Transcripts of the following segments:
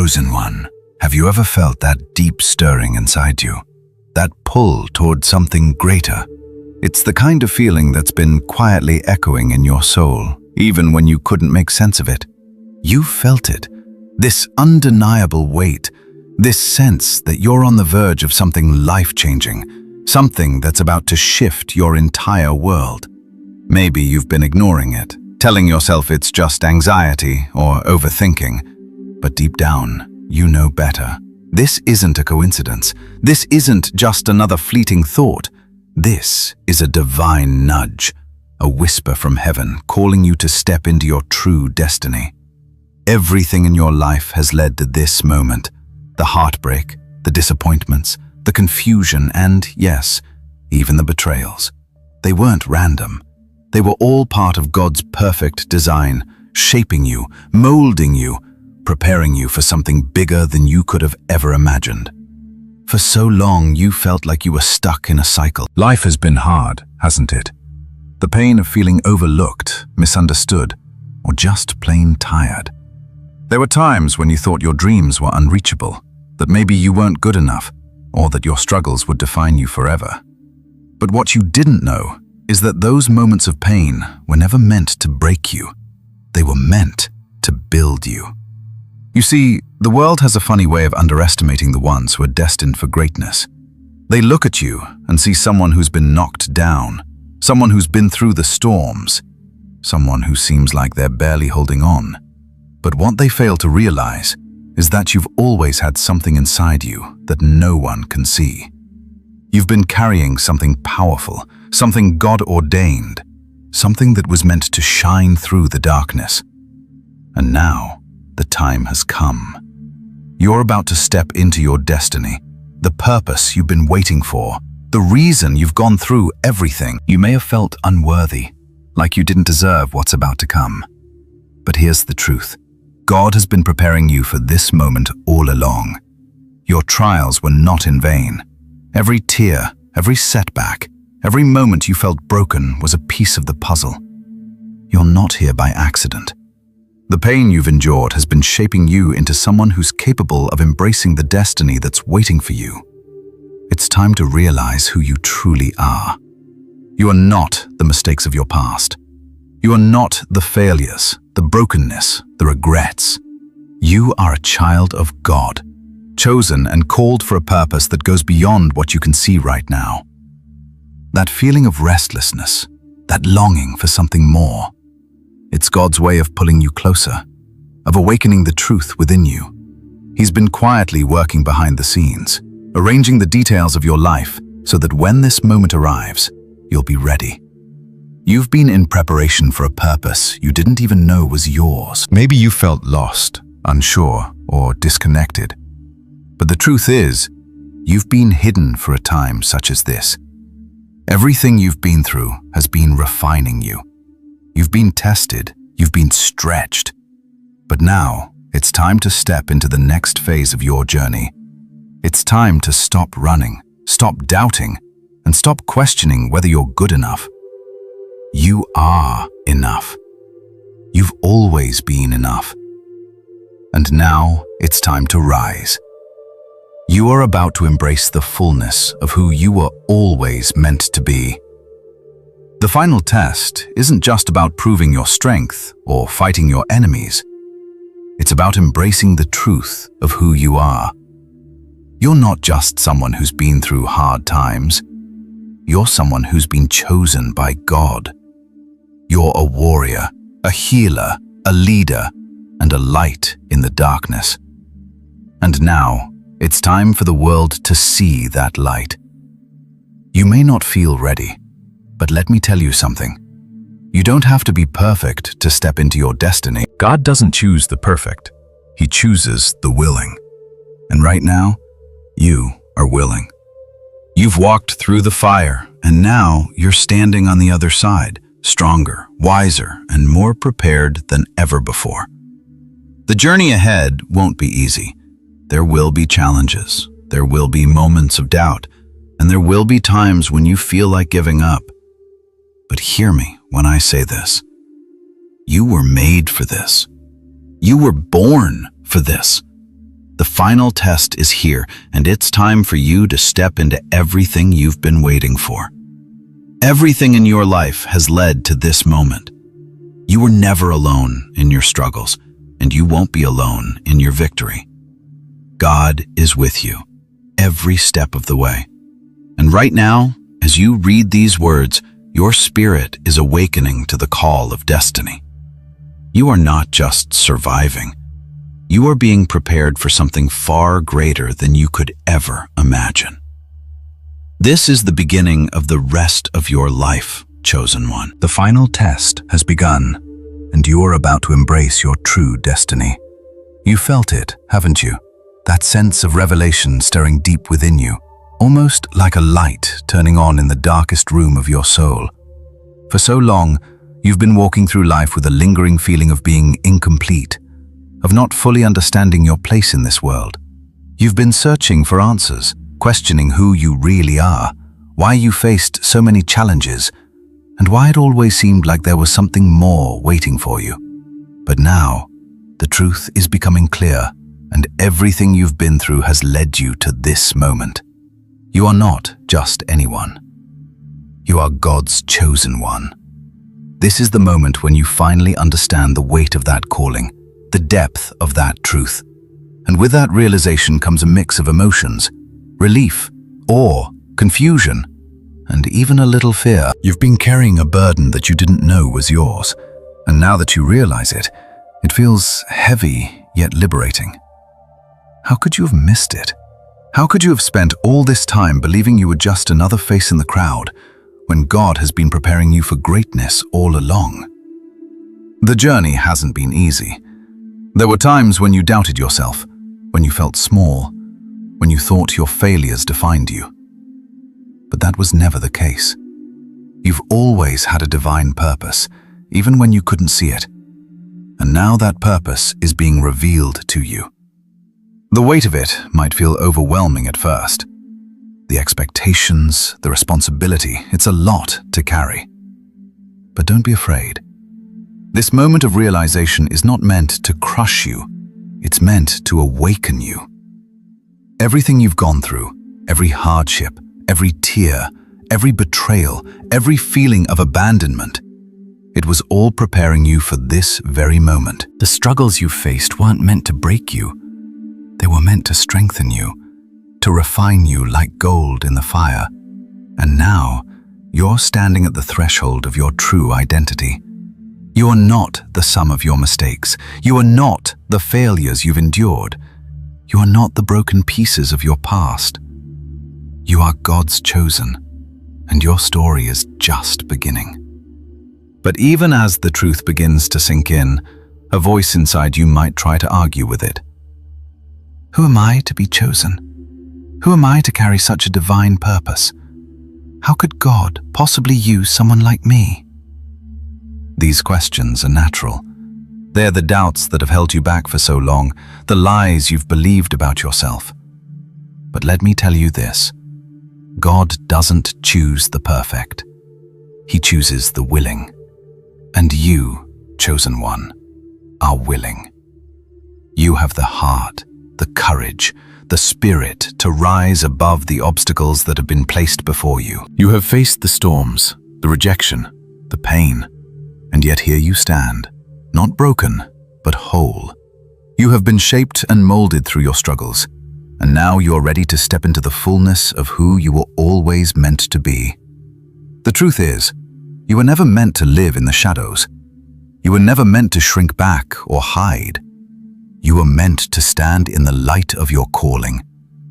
Chosen one, have you ever felt that deep stirring inside you? That pull toward something greater? It's the kind of feeling that's been quietly echoing in your soul, even when you couldn't make sense of it. You felt it, this undeniable weight, this sense that you're on the verge of something life-changing, something that's about to shift your entire world. Maybe you've been ignoring it, telling yourself it's just anxiety or overthinking, but deep down, you know better. This isn't a coincidence. This isn't just another fleeting thought. This is a divine nudge, a whisper from heaven calling you to step into your true destiny. Everything in your life has led to this moment. The heartbreak, the disappointments, the confusion, and yes, even the betrayals. They weren't random. They were all part of God's perfect design, shaping you, molding you, preparing you for something bigger than you could have ever imagined. For so long, you felt like you were stuck in a cycle. Life has been hard, hasn't it? The pain of feeling overlooked, misunderstood, or just plain tired. There were times when you thought your dreams were unreachable, that maybe you weren't good enough, or that your struggles would define you forever. But what you didn't know is that those moments of pain were never meant to break you. They were meant to build you. You see, the world has a funny way of underestimating the ones who are destined for greatness. They look at you and see someone who's been knocked down, someone who's been through the storms, someone who seems like they're barely holding on. But what they fail to realize is that you've always had something inside you that no one can see. You've been carrying something powerful, something God-ordained, something that was meant to shine through the darkness. And now, the time has come. You're about to step into your destiny, the purpose you've been waiting for, the reason you've gone through everything. You may have felt unworthy, like you didn't deserve what's about to come. But here's the truth. God has been preparing you for this moment all along. Your trials were not in vain. Every tear, every setback, every moment you felt broken was a piece of the puzzle. You're not here by accident. The pain you've endured has been shaping you into someone who's capable of embracing the destiny that's waiting for you. It's time to realize who you truly are. You are not the mistakes of your past. You are not the failures, the brokenness, the regrets. You are a child of God, chosen and called for a purpose that goes beyond what you can see right now. That feeling of restlessness, that longing for something more, it's God's way of pulling you closer, of awakening the truth within you. He's been quietly working behind the scenes, arranging the details of your life so that when this moment arrives, you'll be ready. You've been in preparation for a purpose you didn't even know was yours. Maybe you felt lost, unsure, or disconnected. But the truth is, you've been hidden for a time such as this. Everything you've been through has been refining you. You've been tested, you've been stretched. But now, it's time to step into the next phase of your journey. It's time to stop running, stop doubting, and stop questioning whether you're good enough. You are enough. You've always been enough. And now, it's time to rise. You are about to embrace the fullness of who you were always meant to be. The final test isn't just about proving your strength or fighting your enemies. It's about embracing the truth of who you are. You're not just someone who's been through hard times. You're someone who's been chosen by God. You're a warrior, a healer, a leader, and a light in the darkness. And now, it's time for the world to see that light. You may not feel ready, but let me tell you something. You don't have to be perfect to step into your destiny. God doesn't choose the perfect. He chooses the willing. And right now, you are willing. You've walked through the fire, and now you're standing on the other side, stronger, wiser, and more prepared than ever before. The journey ahead won't be easy. There will be challenges. There will be moments of doubt, and there will be times when you feel like giving up. But hear me when I say this. You were made for this. You were born for this. The final test is here, and it's time for you to step into everything you've been waiting for. Everything in your life has led to this moment. You were never alone in your struggles, and you won't be alone in your victory. God is with you every step of the way. And right now, as you read these words, your spirit is awakening to the call of destiny. You are not just surviving. You are being prepared for something far greater than you could ever imagine. This is the beginning of the rest of your life, chosen one. The final test has begun, and you are about to embrace your true destiny. You felt it, haven't you? That sense of revelation stirring deep within you, almost like a light turning on in the darkest room of your soul. For so long, you've been walking through life with a lingering feeling of being incomplete, of not fully understanding your place in this world. You've been searching for answers, questioning who you really are, why you faced so many challenges, and why it always seemed like there was something more waiting for you. But now, the truth is becoming clear, and everything you've been through has led you to this moment. You are not just anyone. You are God's chosen one. This is the moment when you finally understand the weight of that calling, the depth of that truth. And with that realization comes a mix of emotions: relief, awe, confusion, and even a little fear. You've been carrying a burden that you didn't know was yours, and now that you realize it, it feels heavy yet liberating. How could you have missed it? How could you have spent all this time believing you were just another face in the crowd, when God has been preparing you for greatness all along? The journey hasn't been easy. There were times when you doubted yourself, when you felt small, when you thought your failures defined you. But that was never the case. You've always had a divine purpose, even when you couldn't see it. And now that purpose is being revealed to you. The weight of it might feel overwhelming at first. The expectations, the responsibility, it's a lot to carry. But don't be afraid. This moment of realization is not meant to crush you. It's meant to awaken you. Everything you've gone through, every hardship, every tear, every betrayal, every feeling of abandonment, it was all preparing you for this very moment. The struggles you faced weren't meant to break you. They were meant to strengthen you, to refine you like gold in the fire. And now, you're standing at the threshold of your true identity. You are not the sum of your mistakes. You are not the failures you've endured. You are not the broken pieces of your past. You are God's chosen, and your story is just beginning. But even as the truth begins to sink in, a voice inside you might try to argue with it. Who am I to be chosen? Who am I to carry such a divine purpose? How could God possibly use someone like me? These questions are natural. They're the doubts that have held you back for so long, the lies you've believed about yourself. But let me tell you this: God doesn't choose the perfect. He chooses the willing. And you, chosen one, are willing. You have the heart, the courage, the spirit to rise above the obstacles that have been placed before you. You have faced the storms, the rejection, the pain, and yet here you stand, not broken, but whole. You have been shaped and molded through your struggles, and now you are ready to step into the fullness of who you were always meant to be. The truth is, you were never meant to live in the shadows. You were never meant to shrink back or hide. You were meant to stand in the light of your calling,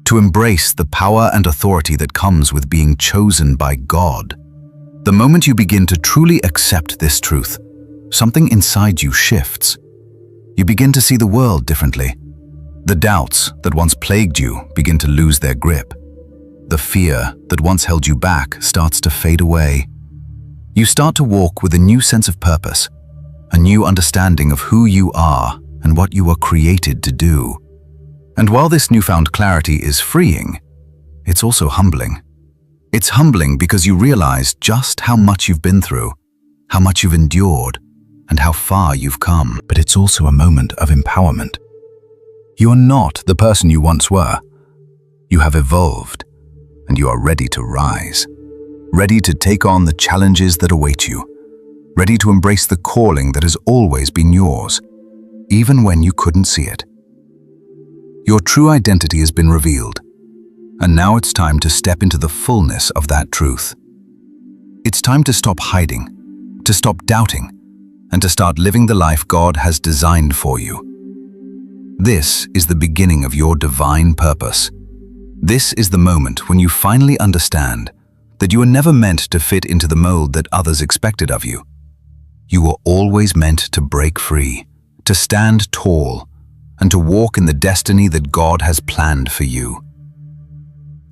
to embrace the power and authority that comes with being chosen by God. The moment you begin to truly accept this truth, something inside you shifts. You begin to see the world differently. The doubts that once plagued you begin to lose their grip. The fear that once held you back starts to fade away. You start to walk with a new sense of purpose, a new understanding of who you are and what you were created to do. And while this newfound clarity is freeing, it's also humbling. It's humbling because you realize just how much you've been through, how much you've endured, and how far you've come. But it's also a moment of empowerment. You are not the person you once were. You have evolved, and you are ready to rise, ready to take on the challenges that await you, ready to embrace the calling that has always been yours, even when you couldn't see it. Your true identity has been revealed, and now it's time to step into the fullness of that truth. It's time to stop hiding, to stop doubting, and to start living the life God has designed for you. This is the beginning of your divine purpose. This is the moment when you finally understand that you were never meant to fit into the mold that others expected of you. You were always meant to break free, to stand tall, and to walk in the destiny that God has planned for you.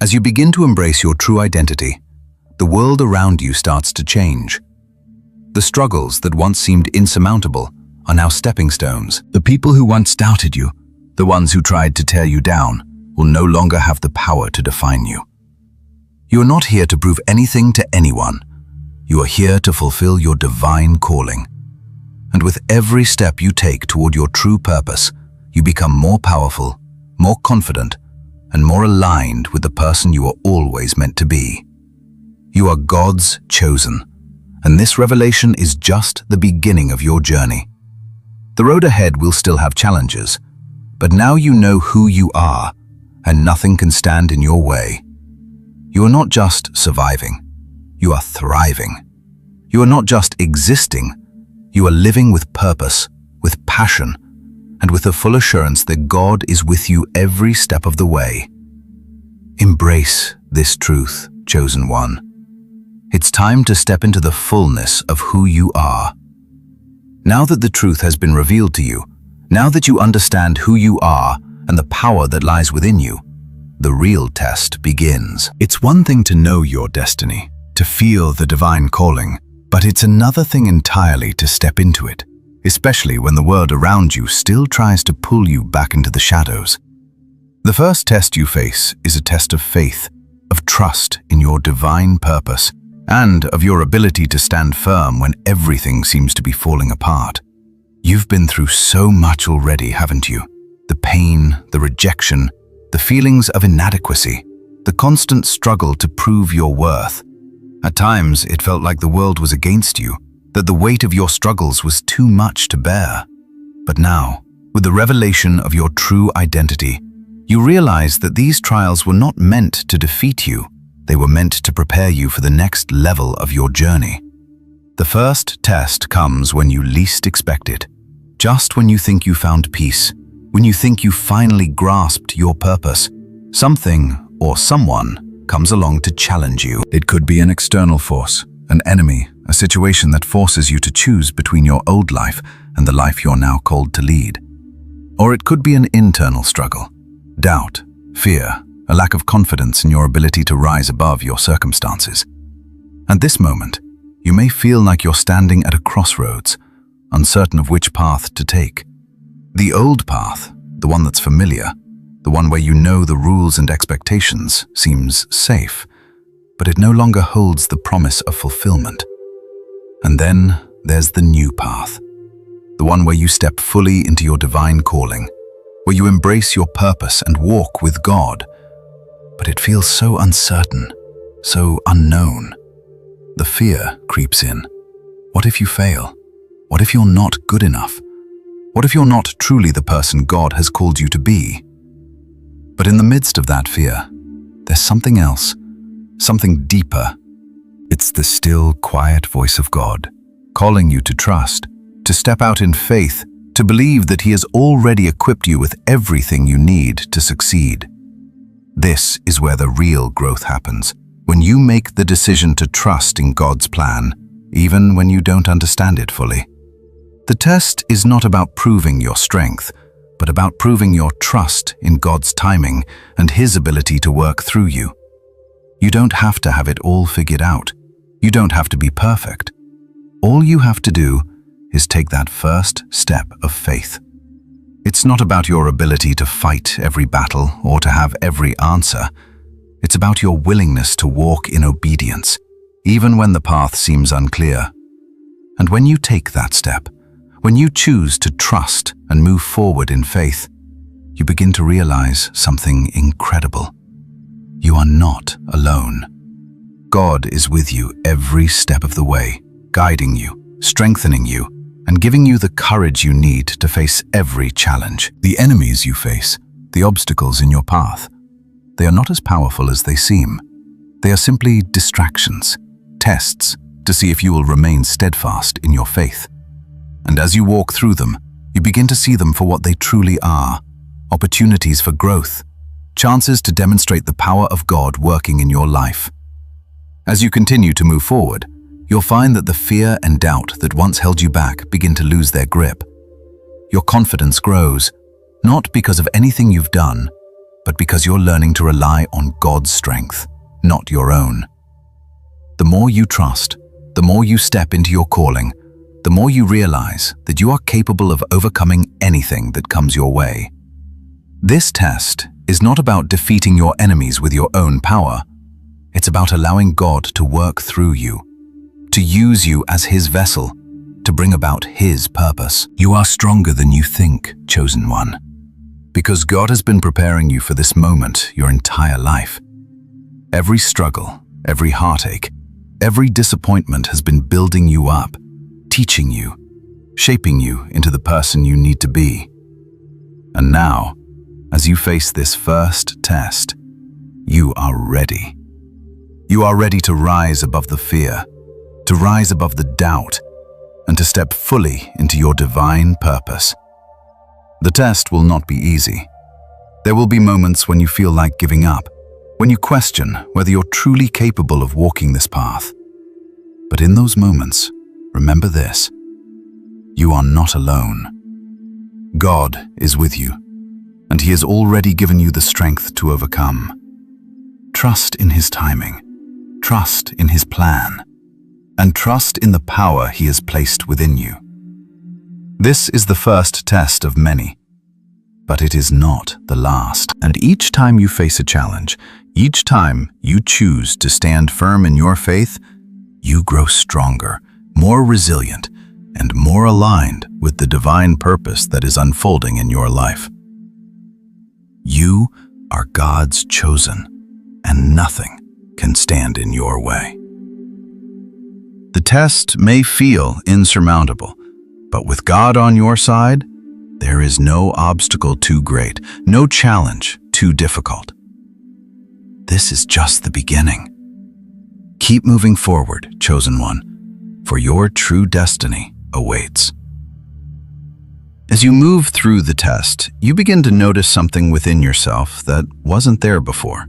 As you begin to embrace your true identity, the world around you starts to change. The struggles that once seemed insurmountable are now stepping stones. The people who once doubted you, the ones who tried to tear you down, will no longer have the power to define you. You are not here to prove anything to anyone. You are here to fulfill your divine calling. And with every step you take toward your true purpose, you become more powerful, more confident, and more aligned with the person you are always meant to be. You are God's chosen, and this revelation is just the beginning of your journey. The road ahead will still have challenges, but now you know who you are, and nothing can stand in your way. You are not just surviving, you are thriving. You are not just existing, you are living with purpose, with passion, and with the full assurance that God is with you every step of the way. Embrace this truth, chosen one. It's time to step into the fullness of who you are. Now that the truth has been revealed to you, now that you understand who you are and the power that lies within you, the real test begins. It's one thing to know your destiny, to feel the divine calling, but it's another thing entirely to step into it, especially when the world around you still tries to pull you back into the shadows. The first test you face is a test of faith, of trust in your divine purpose, and of your ability to stand firm when everything seems to be falling apart. You've been through so much already, haven't you? The pain, the rejection, the feelings of inadequacy, the constant struggle to prove your worth. At times, it felt like the world was against you, that the weight of your struggles was too much to bear. But now, with the revelation of your true identity, you realize that these trials were not meant to defeat you. They were meant to prepare you for the next level of your journey. The first test comes when you least expect it. Just when you think you found peace, when you think you finally grasped your purpose, something or someone comes along to challenge you. It could be an external force, an enemy, a situation that forces you to choose between your old life and the life you're now called to lead. Or it could be an internal struggle, doubt, fear, a lack of confidence in your ability to rise above your circumstances. At this moment, you may feel like you're standing at a crossroads, uncertain of which path to take. The old path, the one that's familiar, the one where you know the rules and expectations, seems safe, but it no longer holds the promise of fulfillment. And then there's the new path, the one where you step fully into your divine calling, where you embrace your purpose and walk with God. But it feels so uncertain, so unknown. The fear creeps in. What if you fail? What if you're not good enough? What if you're not truly the person God has called you to be? But in the midst of that fear, there's something else, something deeper. It's the still, quiet voice of God, calling you to trust, to step out in faith, to believe that He has already equipped you with everything you need to succeed. This is where the real growth happens, when you make the decision to trust in God's plan, even when you don't understand it fully. The test is not about proving your strength, but about proving your trust in God's timing and His ability to work through you. You don't have to have it all figured out. You don't have to be perfect. All you have to do is take that first step of faith. It's not about your ability to fight every battle or to have every answer. It's about your willingness to walk in obedience, even when the path seems unclear. And when you take that step, when you choose to trust and move forward in faith, you begin to realize something incredible. You are not alone. God is with you every step of the way, guiding you, strengthening you, and giving you the courage you need to face every challenge. The enemies you face, the obstacles in your path, they are not as powerful as they seem. They are simply distractions, tests to see if you will remain steadfast in your faith. And as you walk through them, you begin to see them for what they truly are: opportunities for growth, chances to demonstrate the power of God working in your life. As you continue to move forward, you'll find that the fear and doubt that once held you back begin to lose their grip. Your confidence grows, not because of anything you've done, but because you're learning to rely on God's strength, not your own. The more you trust, the more you step into your calling, the more you realize that you are capable of overcoming anything that comes your way. This test is not about defeating your enemies with your own power. It's about allowing God to work through you, to use you as His vessel, to bring about His purpose. You are stronger than you think, chosen one, because God has been preparing you for this moment your entire life. Every struggle, every heartache, every disappointment has been building you up, teaching you, shaping you into the person you need to be. And now, as you face this first test, you are ready. You are ready to rise above the fear, to rise above the doubt, and to step fully into your divine purpose. The test will not be easy. There will be moments when you feel like giving up, when you question whether you're truly capable of walking this path. But in those moments, remember this: you are not alone. God is with you, and He has already given you the strength to overcome. Trust in His timing, trust in His plan, and trust in the power He has placed within you. This is the first test of many, but it is not the last. And each time you face a challenge, each time you choose to stand firm in your faith, you grow stronger, more resilient, and more aligned with the divine purpose that is unfolding in your life. You are God's chosen, and nothing can stand in your way. The test may feel insurmountable, but with God on your side, there is no obstacle too great, no challenge too difficult. This is just the beginning. Keep moving forward, chosen one, for your true destiny awaits. As you move through the test, you begin to notice something within yourself that wasn't there before.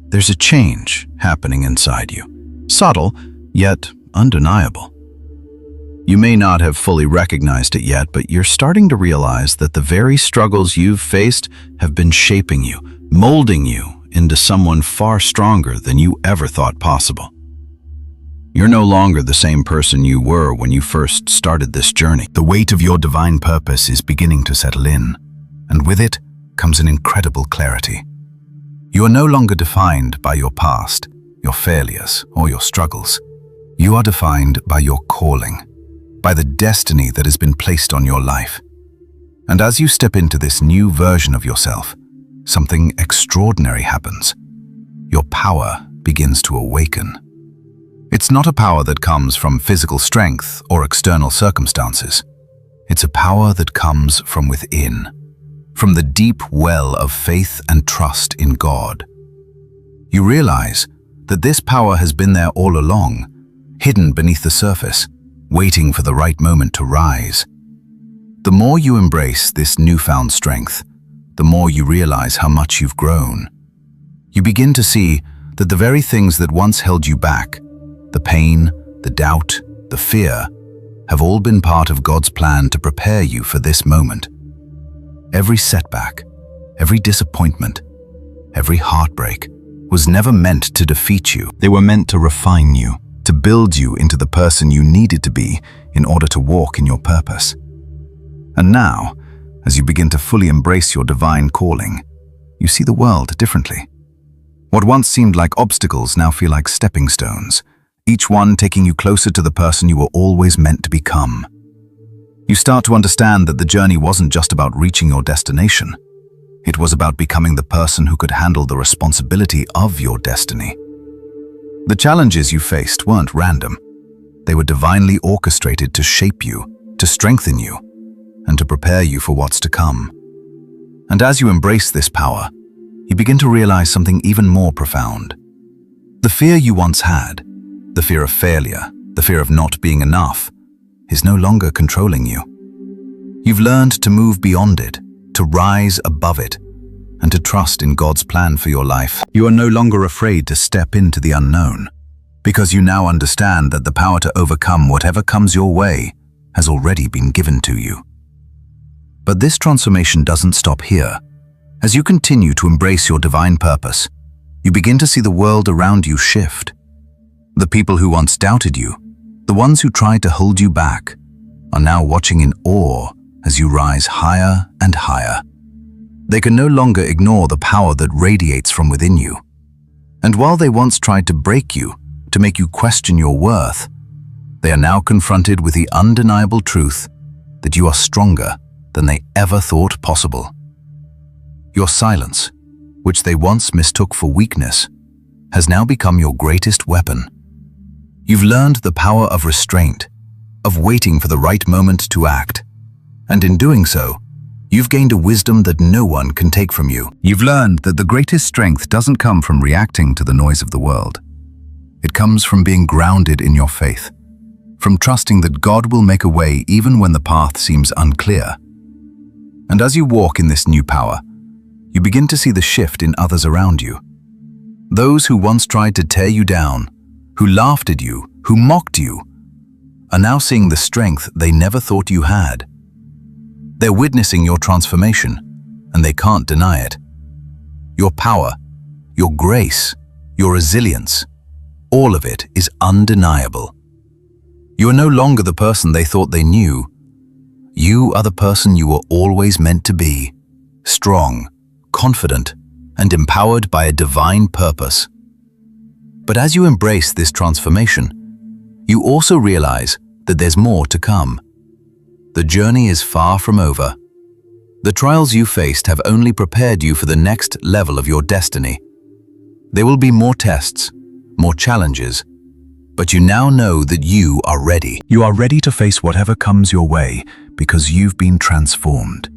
There's a change happening inside you, subtle, yet undeniable. You may not have fully recognized it yet, but you're starting to realize that the very struggles you've faced have been shaping you, molding you into someone far stronger than you ever thought possible. You're no longer the same person you were when you first started this journey. The weight of your divine purpose is beginning to settle in, and with it comes an incredible clarity. You are no longer defined by your past, your failures, or your struggles. You are defined by your calling, by the destiny that has been placed on your life. And as you step into this new version of yourself, something extraordinary happens. Your power begins to awaken. It's not a power that comes from physical strength or external circumstances. It's a power that comes from within, from the deep well of faith and trust in God. You realize that this power has been there all along, hidden beneath the surface, waiting for the right moment to rise. The more you embrace this newfound strength, the more you realize how much you've grown. You begin to see that the very things that once held you back, the pain, the doubt, the fear, have all been part of God's plan to prepare you for this moment. Every setback, every disappointment, every heartbreak was never meant to defeat you. They were meant to refine you, to build you into the person you needed to be in order to walk in your purpose. And now, as you begin to fully embrace your divine calling, you see the world differently. What once seemed like obstacles now feel like stepping stones, each one taking you closer to the person you were always meant to become. You start to understand that the journey wasn't just about reaching your destination. It was about becoming the person who could handle the responsibility of your destiny. The challenges you faced weren't random. They were divinely orchestrated to shape you, to strengthen you, and to prepare you for what's to come. And as you embrace this power, you begin to realize something even more profound. The fear you once had, the fear of failure, the fear of not being enough, is no longer controlling you. You've learned to move beyond it, to rise above it, and to trust in God's plan for your life. You are no longer afraid to step into the unknown, because you now understand that the power to overcome whatever comes your way has already been given to you. But this transformation doesn't stop here. As you continue to embrace your divine purpose, you begin to see the world around you shift. The people who once doubted you, the ones who tried to hold you back, are now watching in awe as you rise higher and higher. They can no longer ignore the power that radiates from within you. And while they once tried to break you, to make you question your worth, they are now confronted with the undeniable truth that you are stronger than they ever thought possible. Your silence, which they once mistook for weakness, has now become your greatest weapon. You've learned the power of restraint, of waiting for the right moment to act, and in doing so, you've gained a wisdom that no one can take from you. You've learned that the greatest strength doesn't come from reacting to the noise of the world. It comes from being grounded in your faith, from trusting that God will make a way even when the path seems unclear. And as you walk in this new power, you begin to see the shift in others around you. Those who once tried to tear you down, who laughed at you, who mocked you, are now seeing the strength they never thought you had. They're witnessing your transformation, and they can't deny it. Your power, your grace, your resilience, all of it is undeniable. You are no longer the person they thought they knew. You are the person you were always meant to be, strong, confident, and empowered by a divine purpose. But as you embrace this transformation, you also realize that there's more to come. The journey is far from over. The trials you faced have only prepared you for the next level of your destiny. There will be more tests, more challenges, but you now know that you are ready. You are ready to face whatever comes your way because you've been transformed.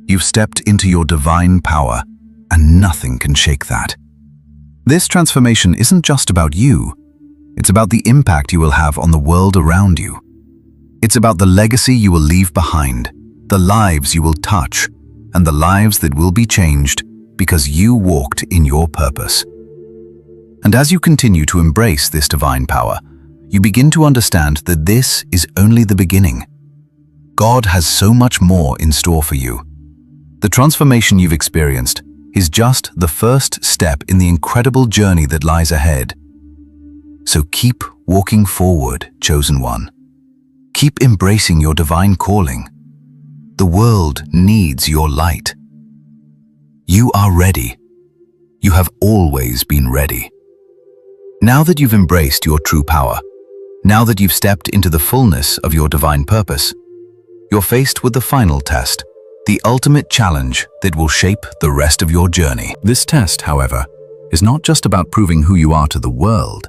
You've stepped into your divine power, and nothing can shake that. This transformation isn't just about you. It's about the impact you will have on the world around you. It's about the legacy you will leave behind, the lives you will touch, and the lives that will be changed because you walked in your purpose. And as you continue to embrace this divine power, you begin to understand that this is only the beginning. God has so much more in store for you. The transformation you've experienced is just the first step in the incredible journey that lies ahead. So keep walking forward, chosen one. Keep embracing your divine calling. The world needs your light. You are ready. You have always been ready. Now that you've embraced your true power, now that you've stepped into the fullness of your divine purpose, you're faced with the final test, the ultimate challenge that will shape the rest of your journey. This test, however, is not just about proving who you are to the world.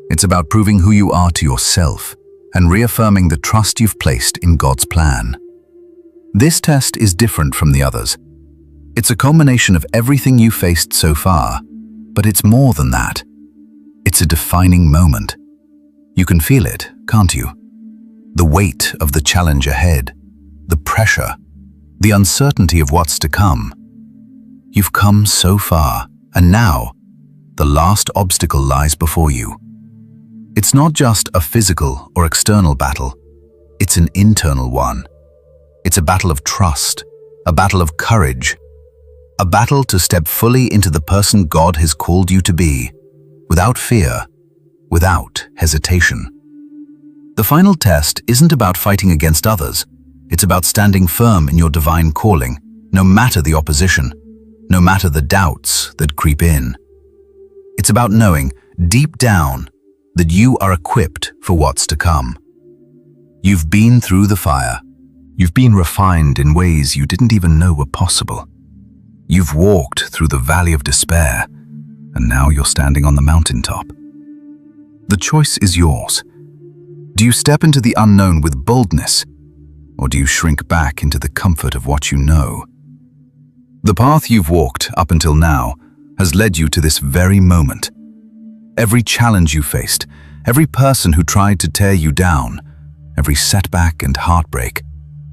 It's about proving who you are to yourself and reaffirming the trust you've placed in God's plan. This test is different from the others. It's a culmination of everything you faced so far, but it's more than that. It's a defining moment. You can feel it, can't you? The weight of the challenge ahead, the pressure, the uncertainty of what's to come. You've come so far, and now, the last obstacle lies before you. It's not just a physical or external battle, it's an internal one. It's a battle of trust, a battle of courage, a battle to step fully into the person God has called you to be, without fear, without hesitation. The final test isn't about fighting against others, it's about standing firm in your divine calling, no matter the opposition, no matter the doubts that creep in. It's about knowing, deep down, that you are equipped for what's to come. You've been through the fire. You've been refined in ways you didn't even know were possible. You've walked through the valley of despair, and now you're standing on the mountaintop. The choice is yours. Do you step into the unknown with boldness, or do you shrink back into the comfort of what you know? The path you've walked up until now has led you to this very moment. Every challenge you faced, every person who tried to tear you down, every setback and heartbreak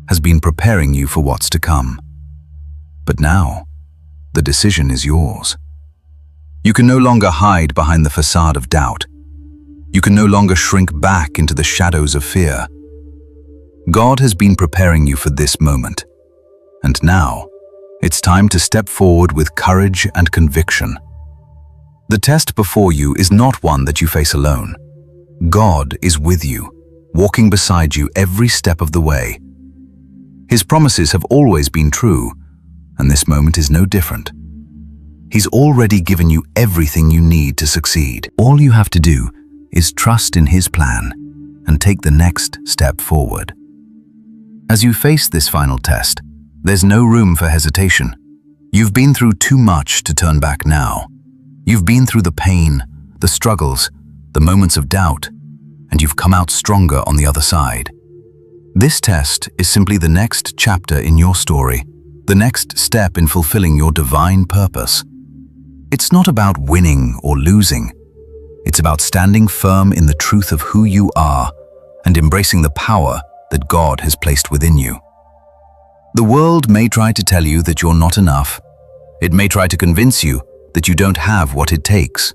has been preparing you for what's to come. But now, the decision is yours. You can no longer hide behind the facade of doubt. You can no longer shrink back into the shadows of fear. God has been preparing you for this moment, and now it's time to step forward with courage and conviction. The test before you is not one that you face alone. God is with you, walking beside you every step of the way. His promises have always been true, and this moment is no different. He's already given you everything you need to succeed. All you have to do is trust in His plan and take the next step forward. As you face this final test, there's no room for hesitation. You've been through too much to turn back now. You've been through the pain, the struggles, the moments of doubt, and you've come out stronger on the other side. This test is simply the next chapter in your story, the next step in fulfilling your divine purpose. It's not about winning or losing. It's about standing firm in the truth of who you are and embracing the power that God has placed within you. The world may try to tell you that you're not enough. It may try to convince you that you don't have what it takes.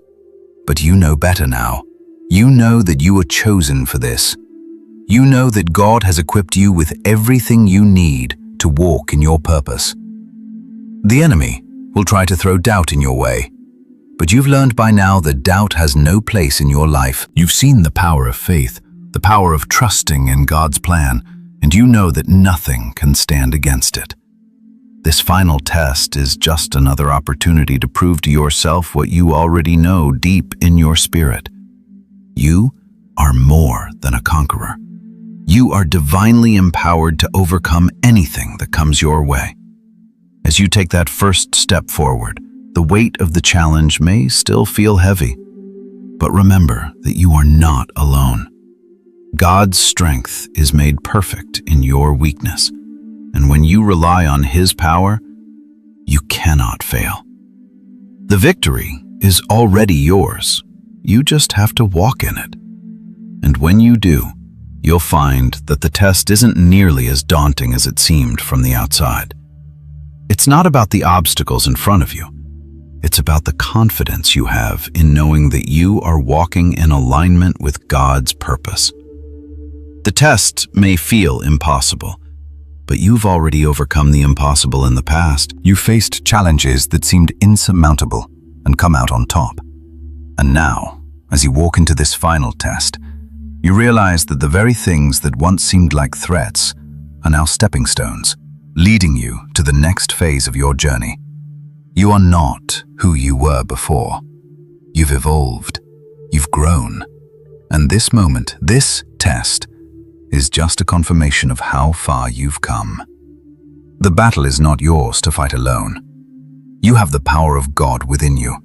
But you know better now. You know that you were chosen for this. You know that God has equipped you with everything you need to walk in your purpose. The enemy will try to throw doubt in your way, but you've learned by now that doubt has no place in your life. You've seen the power of faith, the power of trusting in God's plan, and you know that nothing can stand against it. This final test is just another opportunity to prove to yourself what you already know deep in your spirit. You are more than a conqueror. You are divinely empowered to overcome anything that comes your way. As you take that first step forward, the weight of the challenge may still feel heavy, but remember that you are not alone. God's strength is made perfect in your weakness, and when you rely on His power, you cannot fail. The victory is already yours. You just have to walk in it. And when you do, you'll find that the test isn't nearly as daunting as it seemed from the outside. It's not about the obstacles in front of you. It's about the confidence you have in knowing that you are walking in alignment with God's purpose. The test may feel impossible, but you've already overcome the impossible in the past. You faced challenges that seemed insurmountable and come out on top. And now, as you walk into this final test, you realize that the very things that once seemed like threats are now stepping stones, leading you to the next phase of your journey. You are not who you were before. You've evolved. You've grown. And this moment, this test, is just a confirmation of how far you've come. The battle is not yours to fight alone. You have the power of God within you,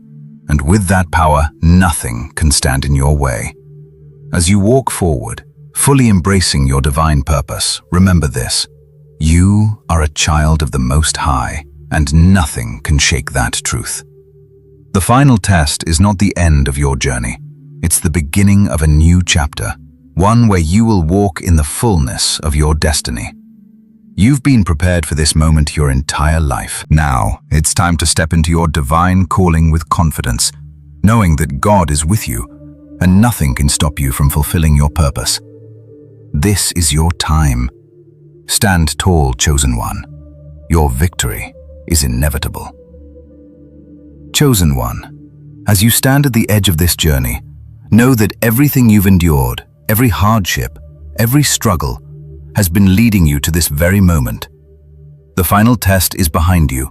and with that power, nothing can stand in your way. As you walk forward, fully embracing your divine purpose, remember this: you are a child of the Most High, and nothing can shake that truth. The final test is not the end of your journey. It's the beginning of a new chapter, one where you will walk in the fullness of your destiny. You've been prepared for this moment your entire life. Now, it's time to step into your divine calling with confidence, knowing that God is with you, and nothing can stop you from fulfilling your purpose. This is your time. Stand tall, chosen one. Your victory is inevitable. Chosen one, as you stand at the edge of this journey, know that everything you've endured, every hardship, every struggle, has been leading you to this very moment. The final test is behind you,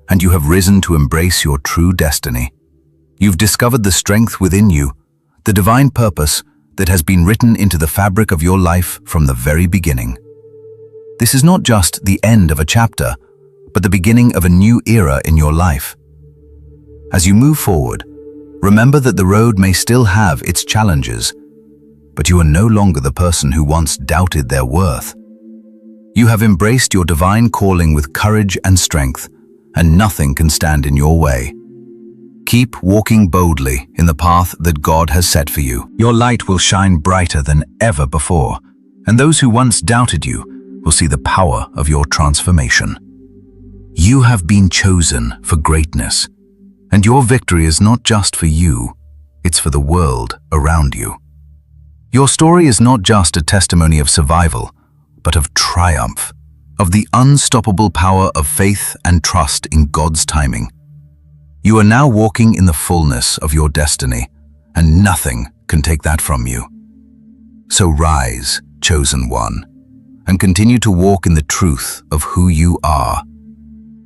and you have risen to embrace your true destiny. You've discovered the strength within you, the divine purpose that has been written into the fabric of your life from the very beginning. This is not just the end of a chapter, but the beginning of a new era in your life. As you move forward, remember that the road may still have its challenges, but you are no longer the person who once doubted their worth. You have embraced your divine calling with courage and strength, and nothing can stand in your way. Keep walking boldly in the path that God has set for you. Your light will shine brighter than ever before, and those who once doubted you will see the power of your transformation. You have been chosen for greatness, and your victory is not just for you, it's for the world around you. Your story is not just a testimony of survival, but of triumph, of the unstoppable power of faith and trust in God's timing. You are now walking in the fullness of your destiny, and nothing can take that from you. So rise, chosen one, and continue to walk in the truth of who you are.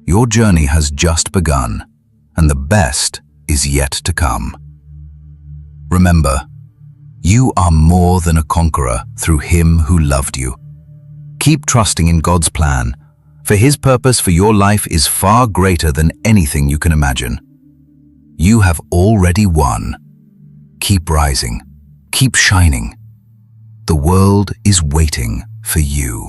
Your journey has just begun, and the best is yet to come. Remember, you are more than a conqueror through Him who loved you. Keep trusting in God's plan, for His purpose for your life is far greater than anything you can imagine. You have already won. Keep rising, keep shining. The world is waiting for you.